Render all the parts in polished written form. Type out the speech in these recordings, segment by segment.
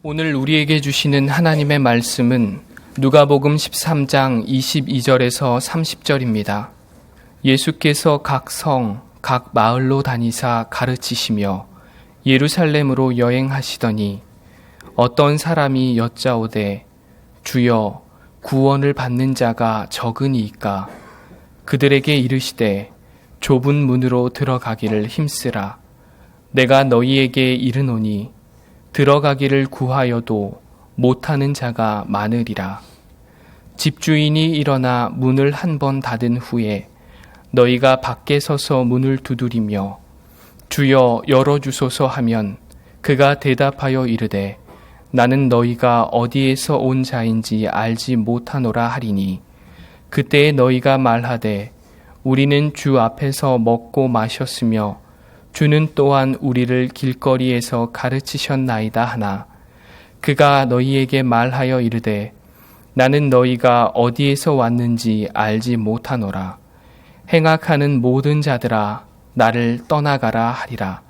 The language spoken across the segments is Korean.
오늘 우리에게 주시는 하나님의 말씀은 누가복음 13장 22절에서 30절입니다. 예수께서 각 성, 각 마을로 다니사 가르치시며 예루살렘으로 여행하시더니 어떤 사람이 여짜오되 주여 구원을 받는 자가 적으니이까 그들에게 이르시되 좁은 문으로 들어가기를 힘쓰라. 내가 너희에게 이르노니 들어가기를 구하여도 못하는 자가 많으리라. 집주인이 일어나 문을 한 번 닫은 후에 너희가 밖에 서서 문을 두드리며 주여 열어주소서 하면 그가 대답하여 이르되 나는 너희가 어디에서 온 자인지 알지 못하노라 하리니 그때에 너희가 말하되 우리는 주 앞에서 먹고 마셨으며 주는 또한 우리를 길거리에서 가르치셨나이다 하나 그가 너희에게 말하여 이르되 나는 너희가 어디에서 왔는지 알지 못하노라. 행악하는 모든 자들아 나를 떠나가라 하리라.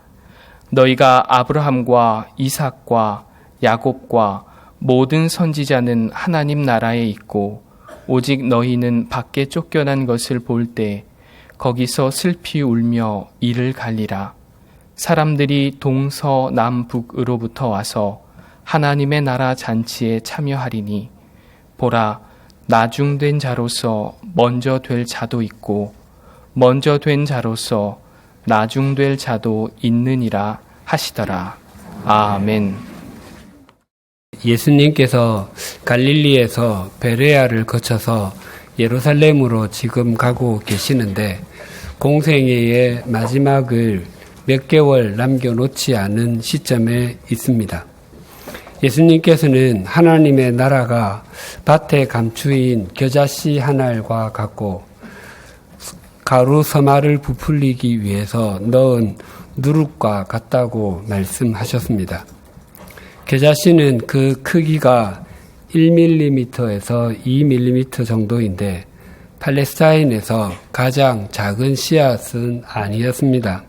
너희가 아브라함과 이삭과 야곱과 모든 선지자는 하나님 나라에 있고 오직 너희는 밖에 쫓겨난 것을 볼 때 거기서 슬피 울며 이를 갈리라. 사람들이 동서남북으로부터 와서 하나님의 나라 잔치에 참여하리니 보라 나중된 자로서 먼저 될 자도 있고 먼저 된 자로서 나중될 자도 있느니라 하시더라. 아멘. 예수님께서 갈릴리에서 베레아를 거쳐서 예루살렘으로 지금 가고 계시는데 공생애의 마지막을 몇 개월 남겨놓지 않은 시점에 있습니다. 예수님께서는 하나님의 나라가 밭에 감추인 겨자씨 한 알과 같고 가루 서말을 부풀리기 위해서 넣은 누룩과 같다고 말씀하셨습니다. 겨자씨는 그 크기가 1mm에서 2mm 정도인데 팔레스타인에서 가장 작은 씨앗은 아니었습니다.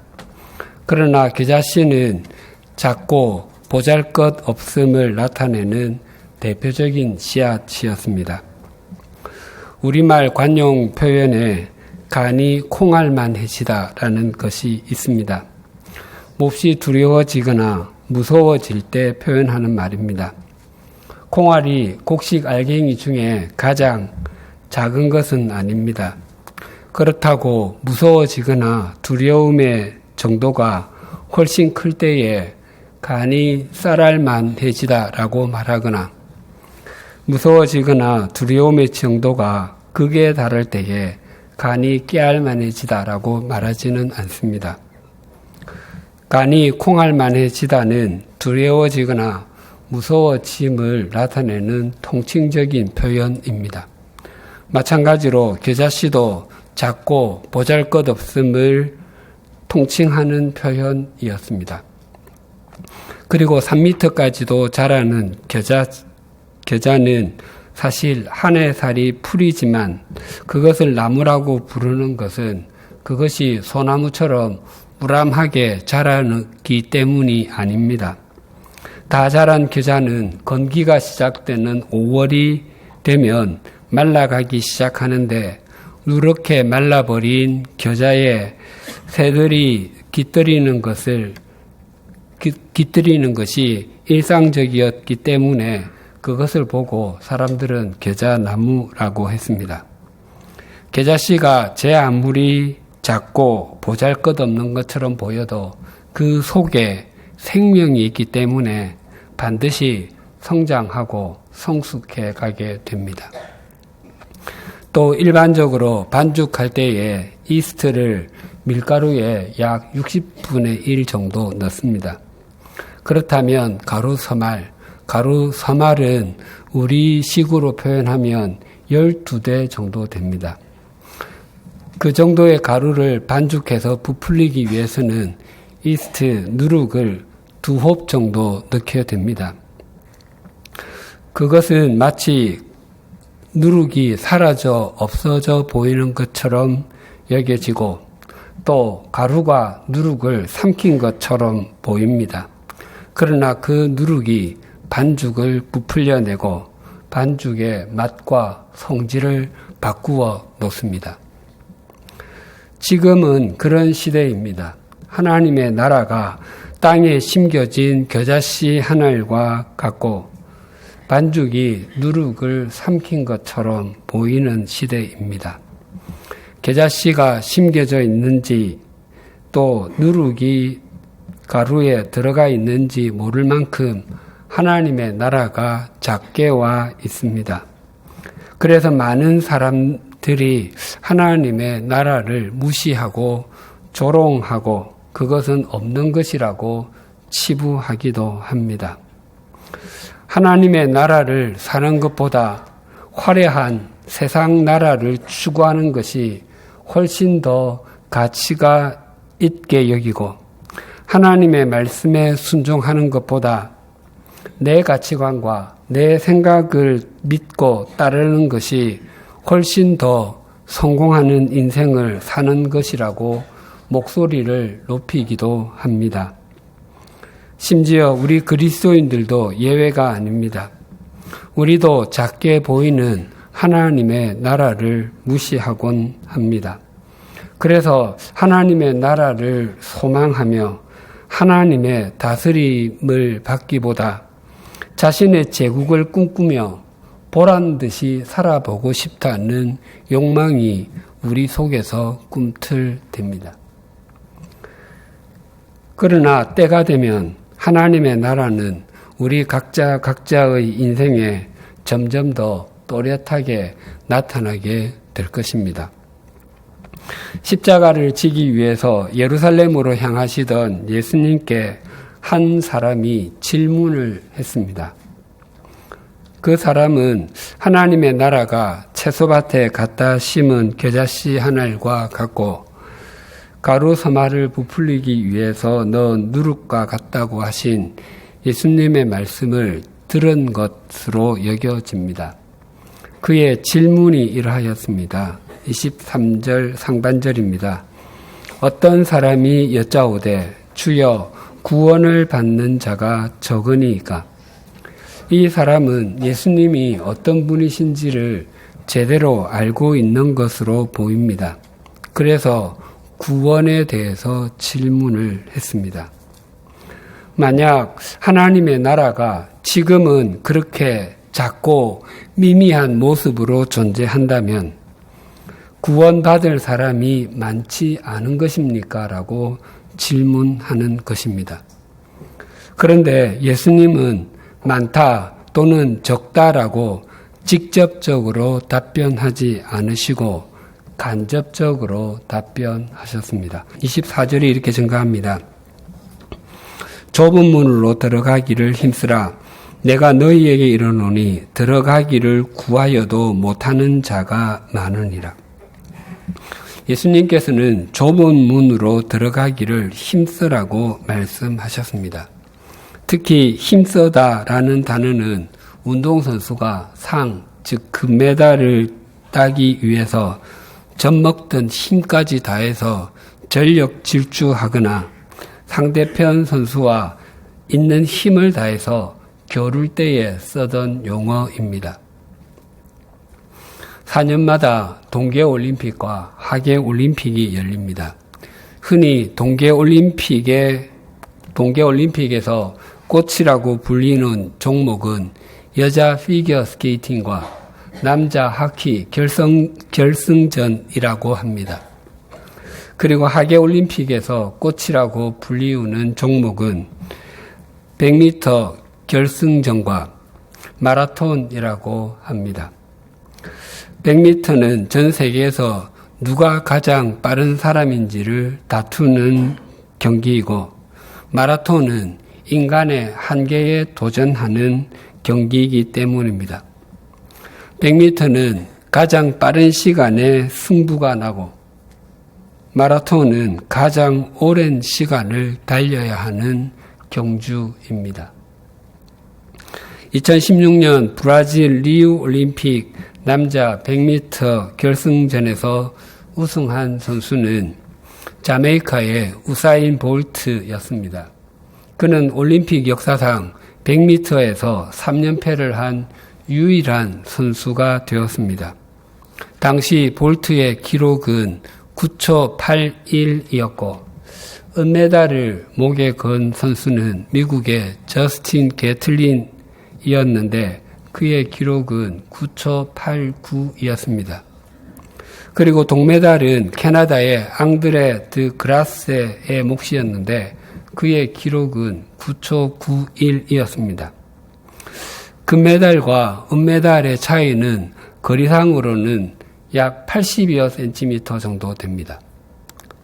그러나 겨자씨는 작고 보잘것없음을 나타내는 대표적인 씨앗이었습니다. 우리말 관용 표현에 간이 콩알만해지다라는 것이 있습니다. 몹시 두려워지거나 무서워질 때 표현하는 말입니다. 콩알이 곡식 알갱이 중에 가장 작은 것은 아닙니다. 그렇다고 무서워지거나 두려움의 정도가 훨씬 클 때에 간이 쌀알만해지다라고 말하거나 무서워지거나 두려움의 정도가 극에 달할 때에 간이 깨알만해지다라고 말하지는 않습니다. 간이 콩알만해지다는 두려워지거나 무서워짐을 나타내는 통칭적인 표현입니다. 마찬가지로 겨자씨도 작고 보잘것없음을 통칭하는 표현이었습니다. 그리고 3m까지도 자라는 겨자는 사실 한 해살이 풀이지만 그것을 나무라고 부르는 것은 그것이 소나무처럼 무람하게 자라기 때문이 아닙니다. 다 자란 겨자는 건기가 시작되는 5월이 되면 말라가기 시작하는데 누렇게 말라버린 겨자에 새들이 깃들이는 것이 일상적이었기 때문에 그것을 보고 사람들은 겨자나무라고 했습니다. 겨자씨가 제 아무리 작고 보잘것없는 것처럼 보여도 그 속에 생명이 있기 때문에 반드시 성장하고 성숙해 가게 됩니다. 또 일반적으로 반죽할 때에 이스트를 밀가루에 약 60분의 1 정도 넣습니다. 그렇다면 가루서말은 우리 식으로 표현하면 12대 정도 됩니다. 그 정도의 가루를 반죽해서 부풀리기 위해서는 이스트 누룩을 2홉 정도 넣게 됩니다. 그것은 마치 누룩이 사라져 없어져 보이는 것처럼 여겨지고 또 가루가 누룩을 삼킨 것처럼 보입니다. 그러나 그 누룩이 반죽을 부풀려내고 반죽의 맛과 성질을 바꾸어 놓습니다. 지금은 그런 시대입니다. 하나님의 나라가 땅에 심겨진 겨자씨 한 알과 같고 반죽이 누룩을 삼킨 것처럼 보이는 시대입니다. 겨자씨가 심겨져 있는지 또 누룩이 가루에 들어가 있는지 모를 만큼 하나님의 나라가 작게 와 있습니다. 그래서 많은 사람들이 하나님의 나라를 무시하고 조롱하고 그것은 없는 것이라고 치부하기도 합니다. 하나님의 나라를 사는 것보다 화려한 세상 나라를 추구하는 것이 훨씬 더 가치가 있게 여기고 하나님의 말씀에 순종하는 것보다 내 가치관과 내 생각을 믿고 따르는 것이 훨씬 더 성공하는 인생을 사는 것이라고 목소리를 높이기도 합니다. 심지어 우리 그리스도인들도 예외가 아닙니다. 우리도 작게 보이는 하나님의 나라를 무시하곤 합니다. 그래서 하나님의 나라를 소망하며 하나님의 다스림을 받기보다 자신의 제국을 꿈꾸며 보란듯이 살아보고 싶다는 욕망이 우리 속에서 꿈틀댑니다. 그러나 때가 되면 하나님의 나라는 우리 각자의 인생에 점점 더 또렷하게 나타나게 될 것입니다. 십자가를 지기 위해서 예루살렘으로 향하시던 예수님께 한 사람이 질문을 했습니다. 그 사람은 하나님의 나라가 채소밭에 갖다 심은 겨자씨 한 알과 같고 가루 서말을 부풀리기 위해서 넣은 누룩과 같다고 하신 예수님의 말씀을 들은 것으로 여겨집니다. 그의 질문이 이러하였습니다. 23절 상반절입니다. 어떤 사람이 여짜오되 주여 구원을 받는 자가 적으니까. 이 사람은 예수님이 어떤 분이신지를 제대로 알고 있는 것으로 보입니다. 그래서 구원에 대해서 질문을 했습니다. 만약 하나님의 나라가 지금은 그렇게 작고 미미한 모습으로 존재한다면 구원받을 사람이 많지 않은 것입니까? 라고 질문하는 것입니다. 그런데 예수님은 많다 또는 적다라고 직접적으로 답변하지 않으시고 간접적으로 답변하셨습니다. 24절이 이렇게 증가합니다. 좁은 문으로 들어가기를 힘쓰라. 내가 너희에게 이르노니 들어가기를 구하여도 못하는 자가 많으니라. 예수님께서는 좁은 문으로 들어가기를 힘쓰라고 말씀하셨습니다. 특히 힘쓰다라는 단어는 운동선수가 즉 금메달을 따기 위해서 젖먹던 힘까지 다해서 전력 질주하거나 상대편 선수와 있는 힘을 다해서 겨룰 때에 쓰던 용어입니다. 4년마다 동계올림픽과 하계올림픽이 열립니다. 흔히 동계올림픽에서 꽃이라고 불리는 종목은 여자 피겨 스케이팅과 남자 하키 결승전이라고 합니다. 그리고 하계올림픽에서 꽃이라고 불리우는 종목은 100m 결승전과 마라톤이라고 합니다. 100m는 전 세계에서 누가 가장 빠른 사람인지를 다투는 경기이고 마라톤은 인간의 한계에 도전하는 경기이기 때문입니다. 100m는 가장 빠른 시간에 승부가 나고 마라톤은 가장 오랜 시간을 달려야 하는 경주입니다. 2016년 브라질 리우 올림픽 남자 100m 결승전에서 우승한 선수는 자메이카의 우사인 볼트였습니다. 그는 올림픽 역사상 100m에서 3연패를 한 유일한 선수가 되었습니다. 당시 볼트의 기록은 9초 81이었고 은메달을 목에 건 선수는 미국의 저스틴 게틀린이었는데 그의 기록은 9초 89이었습니다. 그리고 동메달은 캐나다의 앙드레 드 그라세의 몫이었는데 그의 기록은 9초 91이었습니다. 금메달과 은메달의 차이는 거리상으로는 약 80여 cm 정도 됩니다.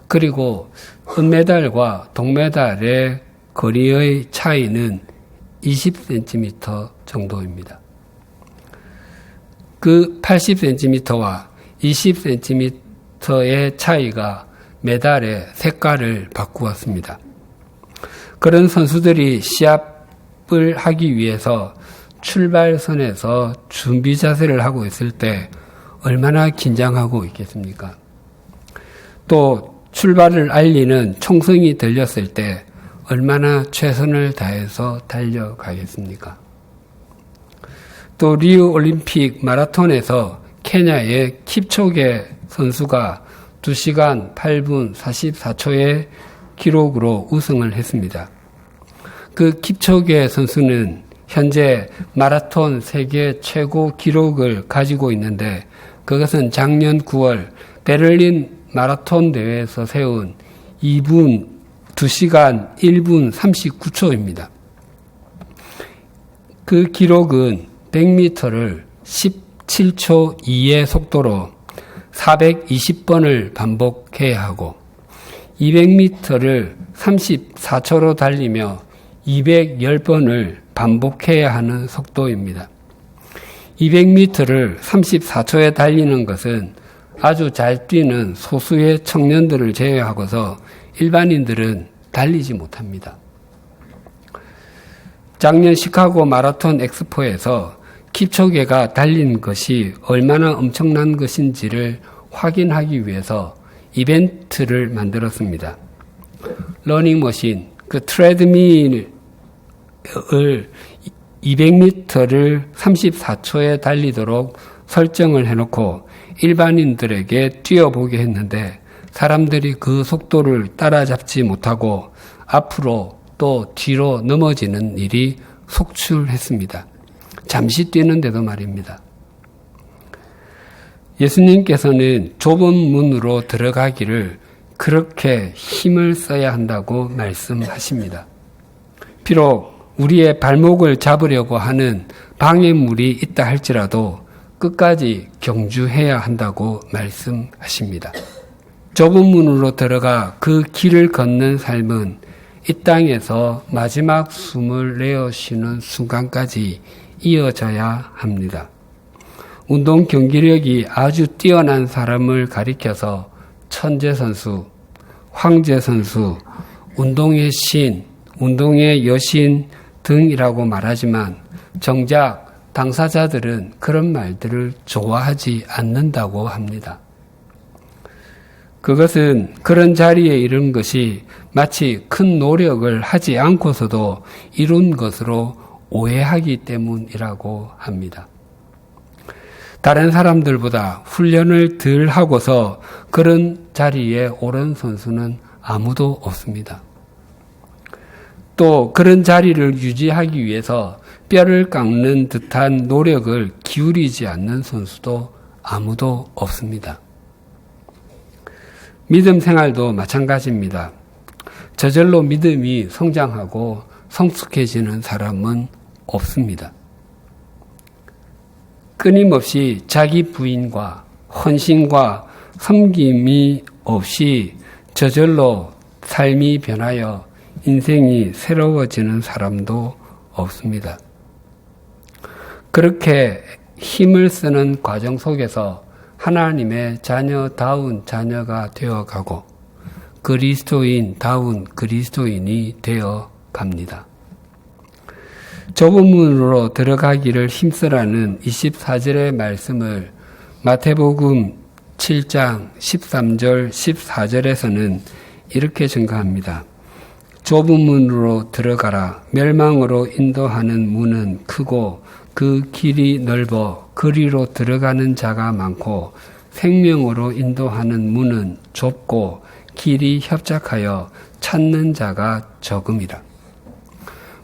그리고 은메달과 동메달의 거리의 차이는 20cm 정도입니다. 그 80cm와 20cm의 차이가 메달의 색깔을 바꾸었습니다. 그런 선수들이 시합을 하기 위해서 출발선에서 준비 자세를 하고 있을 때 얼마나 긴장하고 있겠습니까? 또 출발을 알리는 총성이 들렸을 때 얼마나 최선을 다해서 달려가겠습니까? 또 리우 올림픽 마라톤에서 케냐의 킵초게 선수가 2시간 8분 44초의 기록으로 우승을 했습니다. 그 킵초게 선수는 현재 마라톤 세계 최고 기록을 가지고 있는데 그것은 작년 9월 베를린 마라톤 대회에서 세운 2시간 1분 39초입니다. 그 기록은 100m를 17초 2의 속도로 420번을 반복해야 하고 200m를 34초로 달리며 210번을 반복해야 하는 속도입니다. 200m를 34초에 달리는 것은 아주 잘 뛰는 소수의 청년들을 제외하고서 일반인들은 달리지 못합니다. 작년 시카고 마라톤 엑스포에서 킵초게가 달린 것이 얼마나 엄청난 것인지를 확인하기 위해서 이벤트를 만들었습니다. 러닝머신, 그 트레드밀을 200m를 34초에 달리도록 설정을 해놓고 일반인들에게 뛰어보게 했는데 사람들이 그 속도를 따라잡지 못하고 앞으로 또 뒤로 넘어지는 일이 속출했습니다. 잠시 뛰는데도 말입니다. 예수님께서는 좁은 문으로 들어가기를 그렇게 힘을 써야 한다고 말씀하십니다. 비록 우리의 발목을 잡으려고 하는 방해물이 있다 할지라도 끝까지 경주해야 한다고 말씀하십니다. 좁은 문으로 들어가 그 길을 걷는 삶은 이 땅에서 마지막 숨을 내어 쉬는 순간까지 이어져야 합니다. 운동 경기력이 아주 뛰어난 사람을 가리켜서 천재 선수, 황제 선수, 운동의 신, 운동의 여신 등이라고 말하지만 정작 당사자들은 그런 말들을 좋아하지 않는다고 합니다. 그것은 그런 자리에 이른 것이 마치 큰 노력을 하지 않고서도 이룬 것으로 오해하기 때문이라고 합니다. 다른 사람들보다 훈련을 덜 하고서 그런 자리에 오른 선수는 아무도 없습니다. 또 그런 자리를 유지하기 위해서 뼈를 깎는 듯한 노력을 기울이지 않는 선수도 아무도 없습니다. 믿음 생활도 마찬가지입니다. 저절로 믿음이 성장하고 성숙해지는 사람은 없습니다. 끊임없이 자기 부인과 헌신과 섬김이 없이 저절로 삶이 변하여 인생이 새로워지는 사람도 없습니다. 그렇게 힘을 쓰는 과정 속에서 하나님의 자녀다운 자녀가 되어가고 그리스도인다운 그리스도인이 되어 갑니다. 좁은 문으로 들어가기를 힘쓰라는 24절의 말씀을 마태복음 7장 13절 14절에서는 이렇게 증가합니다. 좁은 문으로 들어가라. 멸망으로 인도하는 문은 크고 그 길이 넓어 그리로 들어가는 자가 많고 생명으로 인도하는 문은 좁고 길이 협착하여 찾는 자가 적음이라.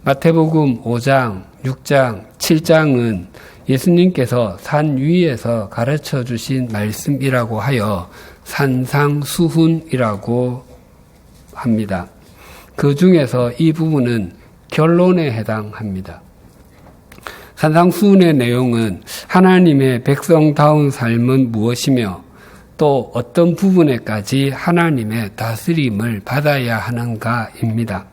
마태복음 5장, 6장, 7장은 예수님께서 산 위에서 가르쳐 주신 말씀이라고 하여 산상수훈이라고 합니다. 그 중에서 이 부분은 결론에 해당합니다. 산상수훈의 내용은 하나님의 백성다운 삶은 무엇이며 또 어떤 부분에까지 하나님의 다스림을 받아야 하는가입니다.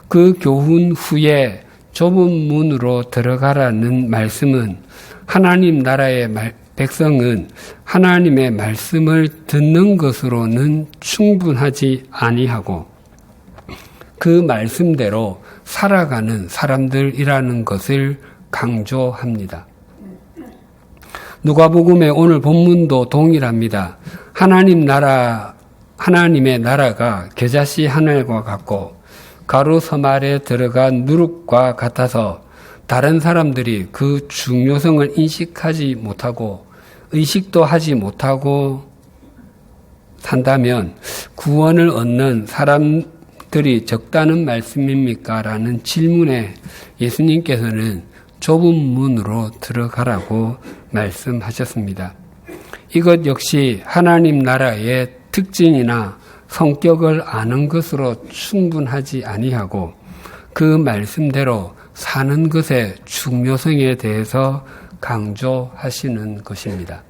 그 교훈 후에 좁은 문으로 들어가라는 말씀은 하나님 나라의 백성은 하나님의 말씀을 듣는 것으로는 충분하지 아니하고 그 말씀대로 살아가는 사람들이라는 것을 강조합니다. 누가복음의 오늘 본문도 동일합니다. 하나님의 나라가 겨자씨 하늘과 같고 가루 섬 아래 들어간 누룩과 같아서 다른 사람들이 그 중요성을 인식하지 못하고 의식도 하지 못하고 산다면 구원을 얻는 사람들이 적다는 말씀입니까? 라는 질문에 예수님께서는 좁은 문으로 들어가라고 말씀하셨습니다. 이것 역시 하나님 나라의 특징이나 성격을 아는 것으로 충분하지 아니하고 그 말씀대로 사는 것의 중요성에 대해서 강조하시는 것입니다.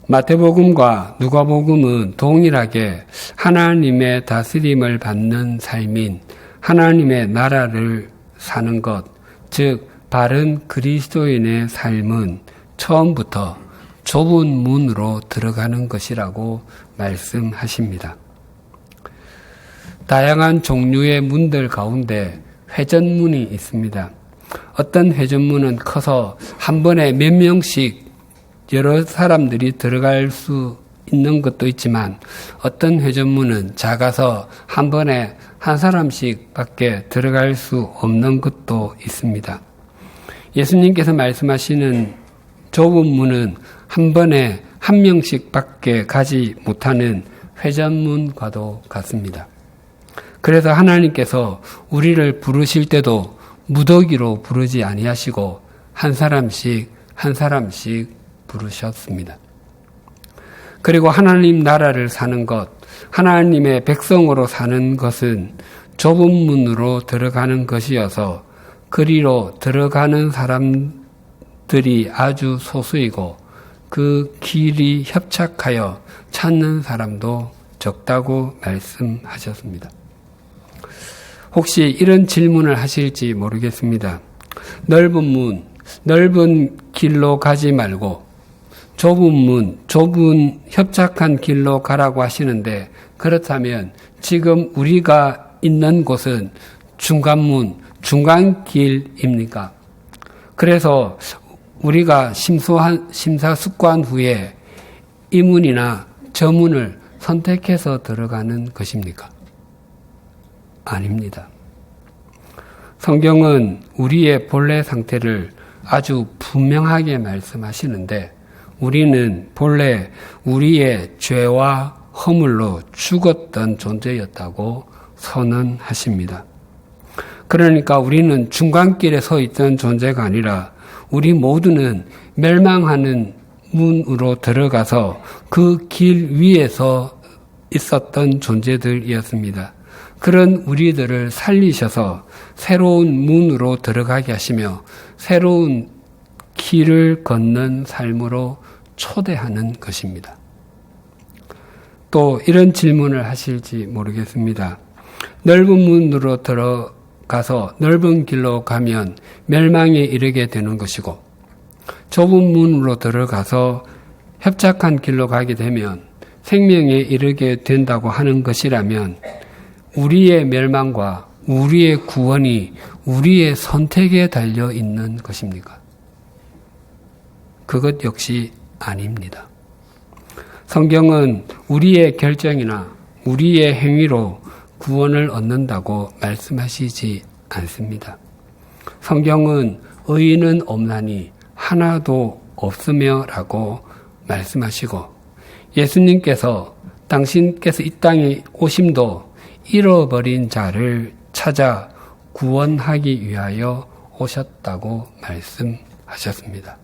마태복음과 누가복음은 동일하게 하나님의 다스림을 받는 삶인 하나님의 나라를 사는 것, 즉 바른 그리스도인의 삶은 처음부터 좁은 문으로 들어가는 것이라고 말씀하십니다. 다양한 종류의 문들 가운데 회전문이 있습니다. 어떤 회전문은 커서 한 번에 몇 명씩 여러 사람들이 들어갈 수 있는 것도 있지만 어떤 회전문은 작아서 한 번에 한 사람씩 밖에 들어갈 수 없는 것도 있습니다. 예수님께서 말씀하시는 좁은 문은 한 번에 한 명씩 밖에 가지 못하는 회전문과도 같습니다. 그래서 하나님께서 우리를 부르실 때도 무더기로 부르지 아니하시고 한 사람씩 부르셨습니다. 그리고 하나님 나라를 사는 것, 하나님의 백성으로 사는 것은 좁은 문으로 들어가는 것이어서 그리로 들어가는 사람들이 아주 소수이고 그 길이 협착하여 찾는 사람도 적다고 말씀하셨습니다. 혹시 이런 질문을 하실지 모르겠습니다. 넓은 길로 가지 말고 좁은 협착한 길로 가라고 하시는데 그렇다면 지금 우리가 있는 곳은 중간문, 중간길입니까? 그래서 우리가 심사숙고한 후에 이 문이나 저 문을 선택해서 들어가는 것입니까? 아닙니다. 성경은 우리의 본래 상태를 아주 분명하게 말씀하시는데 우리는 본래 우리의 죄와 허물로 죽었던 존재였다고 선언하십니다. 그러니까 우리는 중간길에 서 있던 존재가 아니라 우리 모두는 멸망하는 문으로 들어가서 그 길 위에서 있었던 존재들이었습니다. 그런 우리들을 살리셔서 새로운 문으로 들어가게 하시며 새로운 길을 걷는 삶으로 초대하는 것입니다. 또 이런 질문을 하실지 모르겠습니다. 넓은 문으로 들어가서 넓은 길로 가면 멸망에 이르게 되는 것이고 좁은 문으로 들어가서 협착한 길로 가게 되면 생명에 이르게 된다고 하는 것이라면 우리의 멸망과 우리의 구원이 우리의 선택에 달려 있는 것입니까? 그것 역시 아닙니다. 성경은 우리의 결정이나 우리의 행위로 구원을 얻는다고 말씀하시지 않습니다. 성경은 의인은 없나니 하나도 없으며 라고 말씀하시고 예수님께서 당신께서 이 땅에 오심도 잃어버린 자를 찾아 구원하기 위하여 오셨다고 말씀하셨습니다.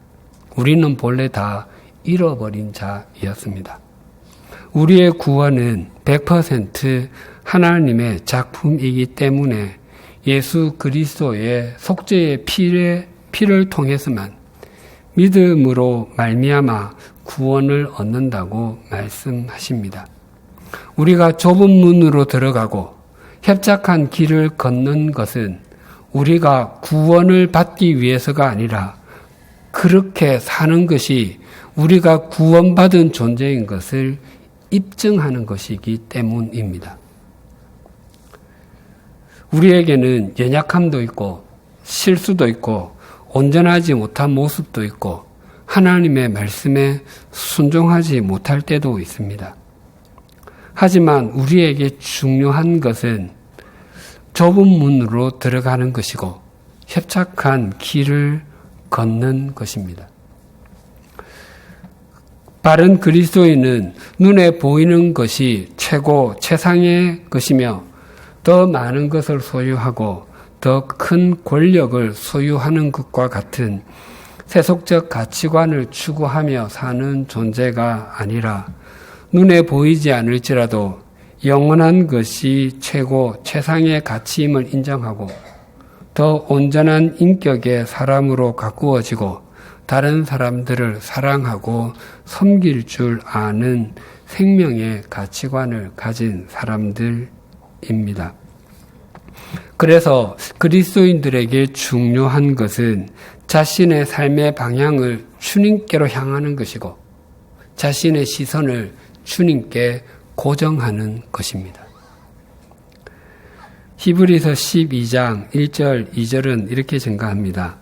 우리는 본래 다 잃어버린 자이었습니다. 우리의 구원은 100% 하나님의 작품이기 때문에 예수 그리스도의 속죄의 피를 통해서만 믿음으로 말미암아 구원을 얻는다고 말씀하십니다. 우리가 좁은 문으로 들어가고 협착한 길을 걷는 것은 우리가 구원을 받기 위해서가 아니라 그렇게 사는 것이 우리가 구원받은 존재인 것을 입증하는 것이기 때문입니다. 우리에게는 연약함도 있고 실수도 있고 온전하지 못한 모습도 있고 하나님의 말씀에 순종하지 못할 때도 있습니다. 하지만 우리에게 중요한 것은 좁은 문으로 들어가는 것이고 협착한 길을 걷는 것입니다. 바른 그리스도인은 눈에 보이는 것이 최고 최상의 것이며 더 많은 것을 소유하고 더 큰 권력을 소유하는 것과 같은 세속적 가치관을 추구하며 사는 존재가 아니라 눈에 보이지 않을지라도 영원한 것이 최고 최상의 가치임을 인정하고 더 온전한 인격의 사람으로 가꾸어지고 다른 사람들을 사랑하고 섬길 줄 아는 생명의 가치관을 가진 사람들입니다. 그래서 그리스도인들에게 중요한 것은 자신의 삶의 방향을 주님께로 향하는 것이고 자신의 시선을 주님께 고정하는 것입니다. 히브리서 12장 1절 2절은 이렇게 증가합니다.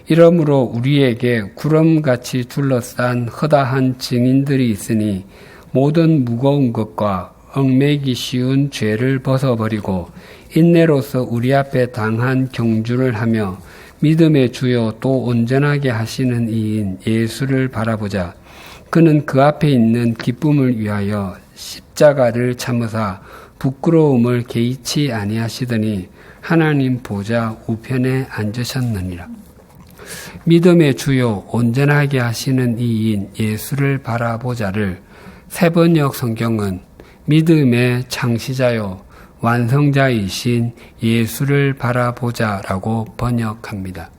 이러므로 우리에게 구름같이 둘러싼 허다한 증인들이 있으니 모든 무거운 것과 얽매기 쉬운 죄를 벗어버리고 인내로서 우리 앞에 당한 경주를 하며 믿음의 주요 또 온전하게 하시는 이인 예수를 바라보자. 그는 그 앞에 있는 기쁨을 위하여 십자가를 참으사 부끄러움을 개의치 아니하시더니 하나님 보좌 우편에 앉으셨느니라. 믿음의 주요 온전하게 하시는 이인 예수를 바라보자를 새번역 성경은 믿음의 창시자요 완성자이신 예수를 바라보자라고 번역합니다.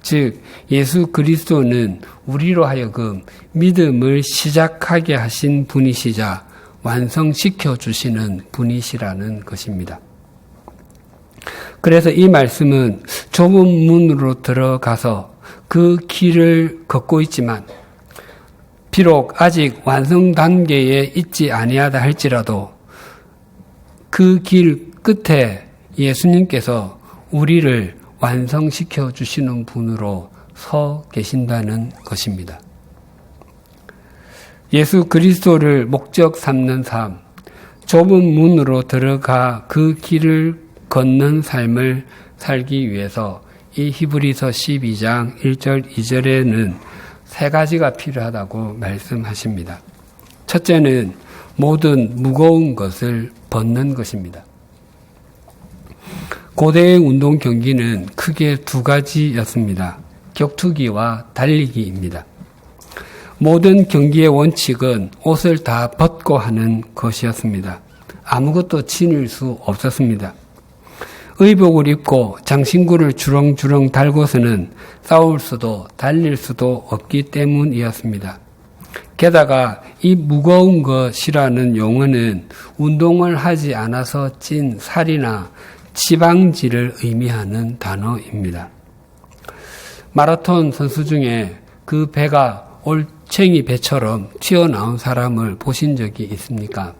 즉 예수 그리스도는 우리로 하여금 믿음을 시작하게 하신 분이시자 완성시켜 주시는 분이시라는 것입니다. 그래서 이 말씀은 좁은 문으로 들어가서 그 길을 걷고 있지만 비록 아직 완성 단계에 있지 아니하다 할지라도 그 길 끝에 예수님께서 우리를 완성시켜 주시는 분으로 서 계신다는 것입니다. 예수 그리스도를 목적 삼는 삶, 좁은 문으로 들어가 그 길을 걷는 삶을 살기 위해서 이 히브리서 12장 1절 2절에는 세 가지가 필요하다고 말씀하십니다. 첫째는 모든 무거운 것을 벗는 것입니다. 고대의 운동 경기는 크게 두 가지였습니다. 격투기와 달리기입니다. 모든 경기의 원칙은 옷을 다 벗고 하는 것이었습니다. 아무것도 지닐 수 없었습니다. 의복을 입고 장신구를 주렁주렁 달고서는 싸울 수도 달릴 수도 없기 때문이었습니다. 게다가 이 무거운 것이라는 용어는 운동을 하지 않아서 찐 살이나 지방질을 의미하는 단어입니다. 마라톤 선수 중에 그 배가 올챙이 배처럼 튀어나온 사람을 보신 적이 있습니까?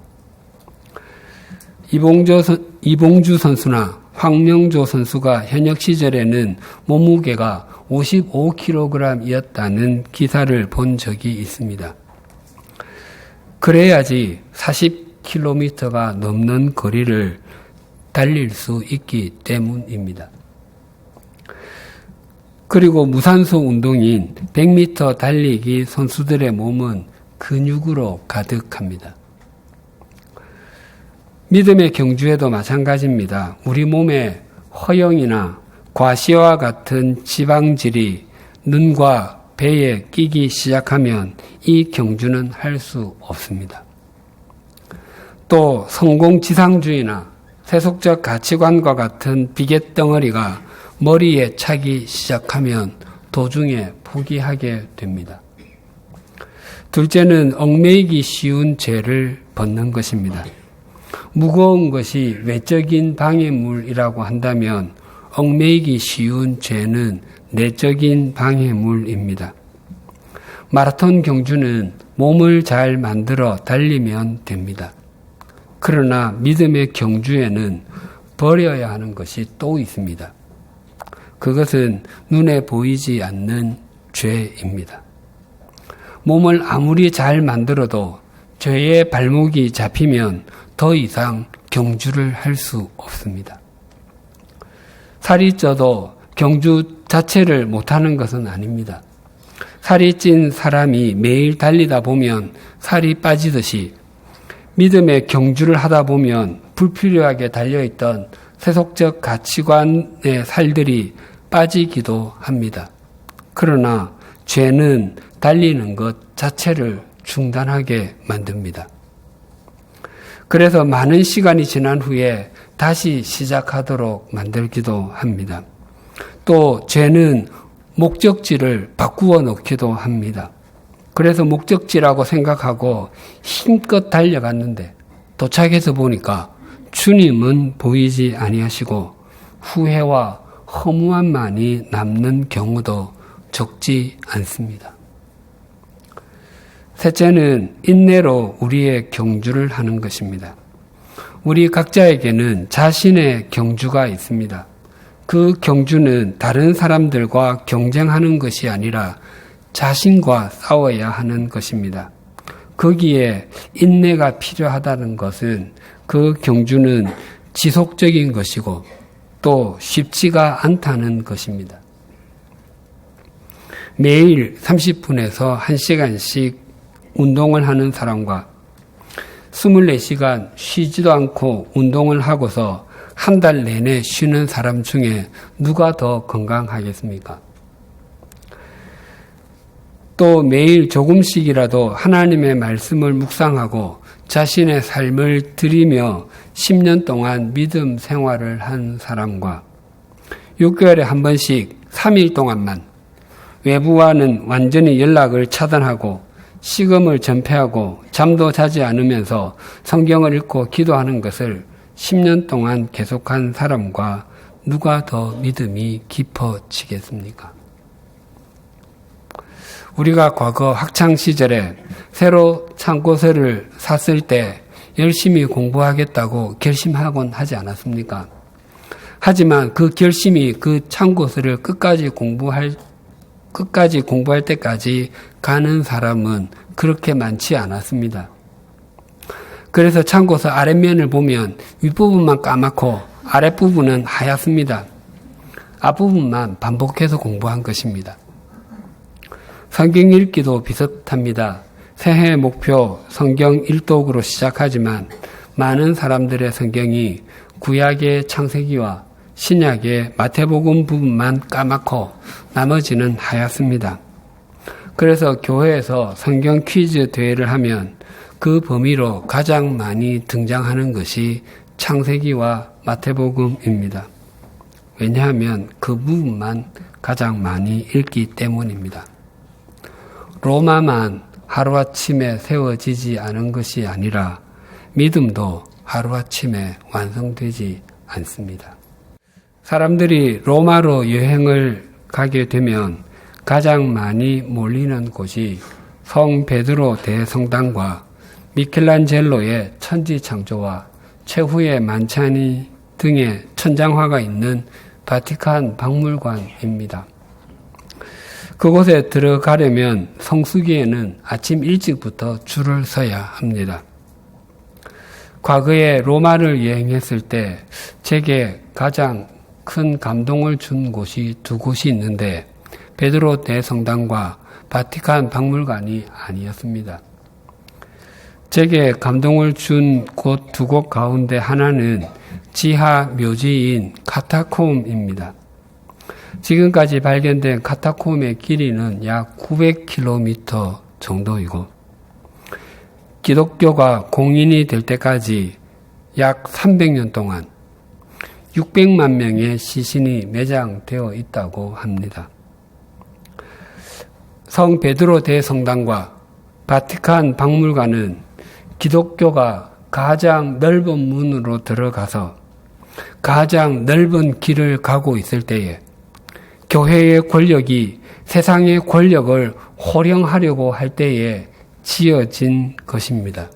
이봉주 선수나 황명조 선수가 현역 시절에는 몸무게가 55kg이었다는 기사를 본 적이 있습니다. 그래야지 40 10km가 넘는 거리를 달릴 수 있기 때문입니다. 그리고 무산소 운동인 100m 달리기 선수들의 몸은 근육으로 가득합니다. 믿음의 경주에도 마찬가지입니다. 우리 몸에 허영이나 과시와 같은 지방질이 눈과 배에 끼기 시작하면 이 경주는 할 수 없습니다. 또 성공지상주의나 세속적 가치관과 같은 비계덩어리가 머리에 차기 시작하면 도중에 포기하게 됩니다. 둘째는 얽매이기 쉬운 죄를 벗는 것입니다. 무거운 것이 외적인 방해물이라고 한다면 얽매이기 쉬운 죄는 내적인 방해물입니다. 마라톤 경주는 몸을 잘 만들어 달리면 됩니다. 그러나 믿음의 경주에는 버려야 하는 것이 또 있습니다. 그것은 눈에 보이지 않는 죄입니다. 몸을 아무리 잘 만들어도 죄의 발목이 잡히면 더 이상 경주를 할 수 없습니다. 살이 쪄도 경주 자체를 못하는 것은 아닙니다. 살이 찐 사람이 매일 달리다 보면 살이 빠지듯이 믿음의 경주를 하다 보면 불필요하게 달려있던 세속적 가치관의 살들이 빠지기도 합니다. 그러나 죄는 달리는 것 자체를 중단하게 만듭니다. 그래서 많은 시간이 지난 후에 다시 시작하도록 만들기도 합니다. 또 죄는 목적지를 바꾸어 놓기도 합니다. 그래서 목적지라고 생각하고 힘껏 달려갔는데 도착해서 보니까 주님은 보이지 아니하시고 후회와 허무함만이 남는 경우도 적지 않습니다. 셋째는 인내로 우리의 경주를 하는 것입니다. 우리 각자에게는 자신의 경주가 있습니다. 그 경주는 다른 사람들과 경쟁하는 것이 아니라 자신과 싸워야 하는 것입니다. 거기에 인내가 필요하다는 것은 그 경주는 지속적인 것이고 또 쉽지가 않다는 것입니다. 매일 30분에서 1시간씩 운동을 하는 사람과 24시간 쉬지도 않고 운동을 하고서 한 달 내내 쉬는 사람 중에 누가 더 건강하겠습니까? 또 매일 조금씩이라도 하나님의 말씀을 묵상하고 자신의 삶을 드리며 10년 동안 믿음 생활을 한 사람과 6개월에 한 번씩 3일 동안만 외부와는 완전히 연락을 차단하고 식음을 전폐하고 잠도 자지 않으면서 성경을 읽고 기도하는 것을 10년 동안 계속한 사람과 누가 더 믿음이 깊어지겠습니까? 우리가 과거 학창시절에 새로 참고서를 샀을 때 열심히 공부하겠다고 결심하곤 하지 않았습니까? 하지만 그 결심이 그 참고서를 끝까지 공부할 때까지 가는 사람은 그렇게 많지 않았습니다. 그래서 참고서 아랫면을 보면 윗부분만 까맣고 아랫부분은 하얗습니다. 앞부분만 반복해서 공부한 것입니다. 성경 읽기도 비슷합니다. 새해 목표 성경 일독으로 시작하지만 많은 사람들의 성경이 구약의 창세기와 신약의 마태복음 부분만 까맣고 나머지는 하얗습니다. 그래서 교회에서 성경 퀴즈 대회를 하면 그 범위로 가장 많이 등장하는 것이 창세기와 마태복음입니다. 왜냐하면 그 부분만 가장 많이 읽기 때문입니다. 로마만 하루아침에 세워지지 않은 것이 아니라 믿음도 하루아침에 완성되지 않습니다. 사람들이 로마로 여행을 가게 되면 가장 많이 몰리는 곳이 성 베드로 대성당과 미켈란젤로의 천지창조와 최후의 만찬이 등의 천장화가 있는 바티칸 박물관입니다. 그곳에 들어가려면 성수기에는 아침 일찍부터 줄을 서야 합니다. 과거에 로마를 여행했을 때 제게 가장 큰 감동을 준 곳이 두 곳이 있는데 베드로 대성당과 바티칸 박물관이 아니었습니다. 제게 감동을 준 곳 두 곳 가운데 하나는 지하 묘지인 카타콤입니다. 지금까지 발견된 카타콤의 길이는 약 900km 정도이고 기독교가 공인이 될 때까지 약 300년 동안 600만 명의 시신이 매장되어 있다고 합니다. 성 베드로 대성당과 바티칸 박물관은 기독교가 가장 넓은 문으로 들어가서 가장 넓은 길을 가고 있을 때에 교회의 권력이 세상의 권력을 호령하려고 할 때에 지어진 것입니다.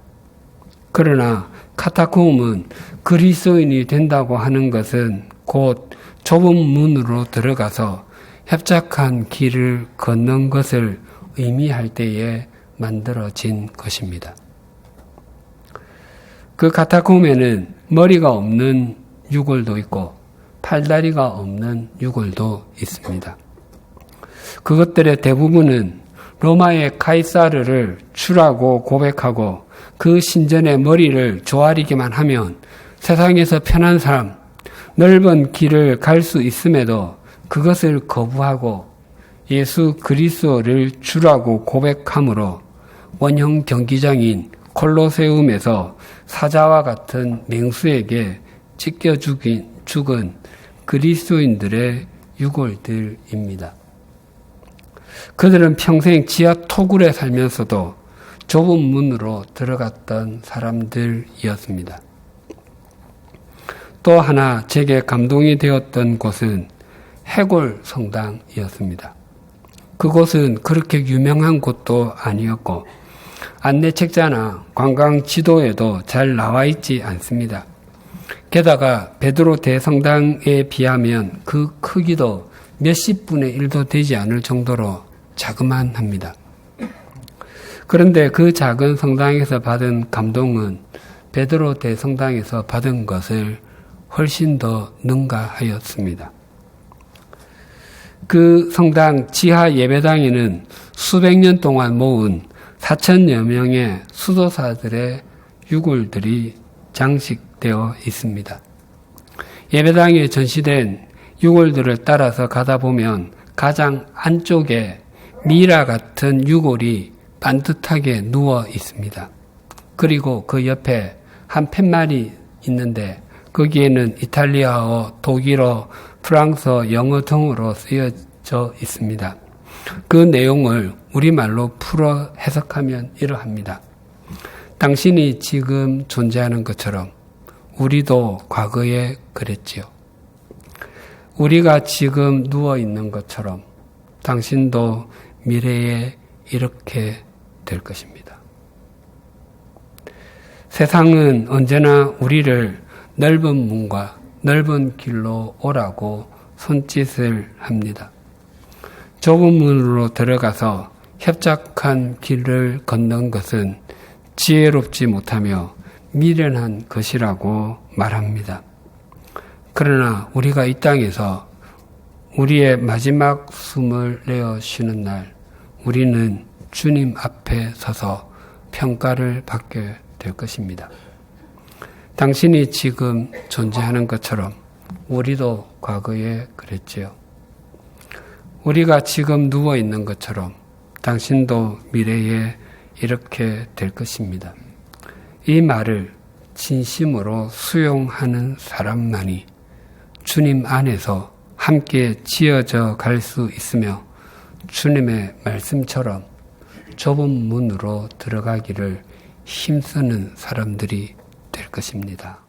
그러나 카타콤은 그리스도인이 된다고 하는 것은 곧 좁은 문으로 들어가서 협착한 길을 걷는 것을 의미할 때에 만들어진 것입니다. 그 카타콤에는 머리가 없는 유골도 있고 팔다리가 없는 유골도 있습니다. 그것들의 대부분은 로마의 카이사르를 주라고 고백하고 그 신전의 머리를 조아리기만 하면 세상에서 편한 사람, 넓은 길을 갈 수 있음에도 그것을 거부하고 예수 그리스도를 주라고 고백함으로 원형 경기장인 콜로세움에서 사자와 같은 맹수에게 찢겨 죽은 그리스도인들의 유골들입니다. 그들은 평생 지하 토굴에 살면서도 좁은 문으로 들어갔던 사람들이었습니다. 또 하나 제게 감동이 되었던 곳은 해골 성당이었습니다. 그곳은 그렇게 유명한 곳도 아니었고 안내책자나 관광 지도에도 잘 나와 있지 않습니다. 게다가 베드로 대성당에 비하면 그 크기도 몇십 분의 1도 되지 않을 정도로 자그만합니다. 그런데 그 작은 성당에서 받은 감동은 베드로 대성당에서 받은 것을 훨씬 더 능가하였습니다. 그 성당 지하 예배당에는 수백 년 동안 모은 4,000여 명의 수도사들의 유골들이 장식되어 있습니다. 예배당에 전시된 유골들을 따라서 가다 보면 가장 안쪽에 미라 같은 유골이 반듯하게 누워 있습니다. 그리고 그 옆에 한 팻말이 있는데 거기에는 이탈리아어, 독일어, 프랑스어, 영어 등으로 쓰여져 있습니다. 그 내용을 우리말로 풀어 해석하면 이러합니다. 당신이 지금 존재하는 것처럼 우리도 과거에 그랬지요. 우리가 지금 누워 있는 것처럼 당신도 미래에 이렇게 될 것입니다. 세상은 언제나 우리를 넓은 문과 넓은 길로 오라고 손짓을 합니다. 좁은 문으로 들어가서 협착한 길을 걷는 것은 지혜롭지 못하며 미련한 것이라고 말합니다. 그러나 우리가 이 땅에서 우리의 마지막 숨을 내어 쉬는 날 우리는 주님 앞에 서서 평가를 받게 될 것입니다. 당신이 지금 존재하는 것처럼 우리도 과거에 그랬지요. 우리가 지금 누워 있는 것처럼 당신도 미래에 이렇게 될 것입니다. 이 말을 진심으로 수용하는 사람만이 주님 안에서 함께 지어져 갈 수 있으며 주님의 말씀처럼 좁은 문으로 들어가기를 힘쓰는 사람들이 될 것입니다.